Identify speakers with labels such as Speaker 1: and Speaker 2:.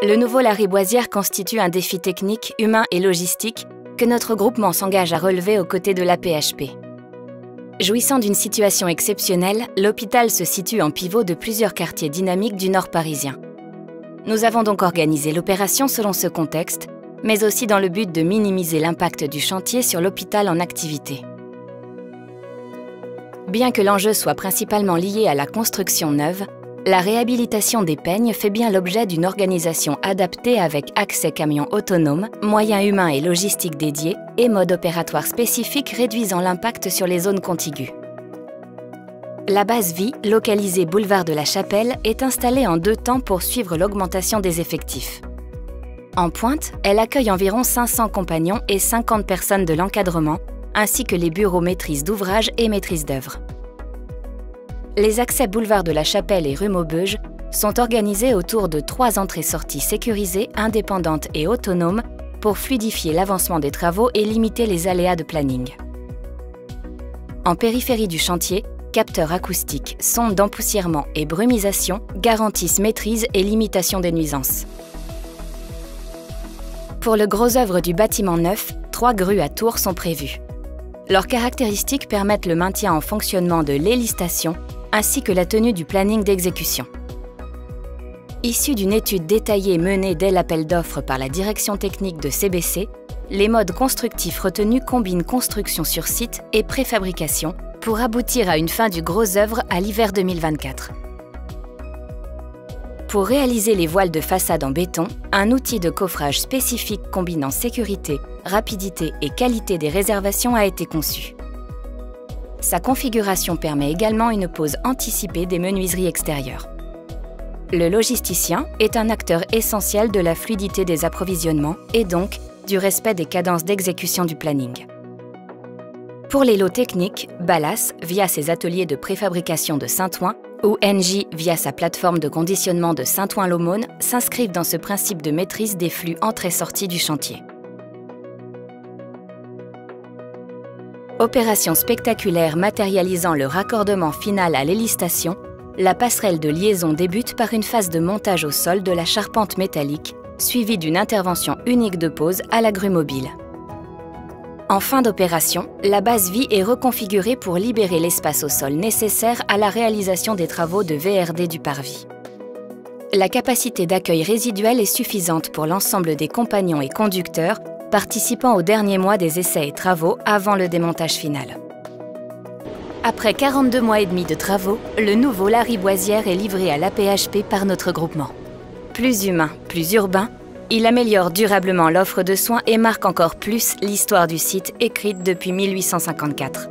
Speaker 1: Le nouveau Lariboisière constitue un défi technique, humain et logistique que notre groupement s'engage à relever aux côtés de l'AP-HP. Jouissant d'une situation exceptionnelle, l'hôpital se situe en pivot de plusieurs quartiers dynamiques du nord parisien. Nous avons donc organisé l'opération selon ce contexte, mais aussi dans le but de minimiser l'impact du chantier sur l'hôpital en activité. Bien que l'enjeu soit principalement lié à la construction neuve, la réhabilitation des peignes fait bien l'objet d'une organisation adaptée avec accès camion autonome, moyens humains et logistiques dédiés et mode opératoire spécifique réduisant l'impact sur les zones contiguës. La base vie, localisée boulevard de la Chapelle, est installée en 2 temps pour suivre l'augmentation des effectifs. En pointe, elle accueille environ 500 compagnons et 50 personnes de l'encadrement, ainsi que les bureaux maîtrise d'ouvrage et maîtrise d'œuvre. Les accès boulevard de la Chapelle et rue Maubeuge sont organisés autour de 3 entrées-sorties sécurisées, indépendantes et autonomes pour fluidifier l'avancement des travaux et limiter les aléas de planning. En périphérie du chantier, capteurs acoustiques, sondes d'empoussièrement et brumisation garantissent maîtrise et limitation des nuisances. Pour le gros œuvre du bâtiment neuf, 3 grues à tours sont prévues. Leurs caractéristiques permettent le maintien en fonctionnement de l'hélistation ainsi que la tenue du planning d'exécution. Issus d'une étude détaillée menée dès l'appel d'offres par la direction technique de CBC, les modes constructifs retenus combinent construction sur site et préfabrication pour aboutir à une fin du gros œuvre à l'hiver 2024. Pour réaliser les voiles de façade en béton, un outil de coffrage spécifique combinant sécurité, rapidité et qualité des réservations a été conçu. Sa configuration permet également une pose anticipée des menuiseries extérieures. Le logisticien est un acteur essentiel de la fluidité des approvisionnements et donc du respect des cadences d'exécution du planning. Pour les lots techniques, Ballas, via ses ateliers de préfabrication de Saint-Ouen, ou Engie via sa plateforme de conditionnement de Saint-Ouen-l'Aumône, s'inscrivent dans ce principe de maîtrise des flux entrée-sortie du chantier. Opération spectaculaire matérialisant le raccordement final à l'hélistation, la passerelle de liaison débute par une phase de montage au sol de la charpente métallique, suivie d'une intervention unique de pose à la grue mobile. En fin d'opération, la base vie est reconfigurée pour libérer l'espace au sol nécessaire à la réalisation des travaux de VRD du parvis. La capacité d'accueil résiduelle est suffisante pour l'ensemble des compagnons et conducteurs participant aux derniers mois des essais et travaux avant le démontage final. Après 42 mois et demi de travaux, le nouveau Lariboisière est livré à l'AP-HP par notre groupement. Plus humain, plus urbain, il améliore durablement l'offre de soins et marque encore plus l'histoire du site écrite depuis 1854.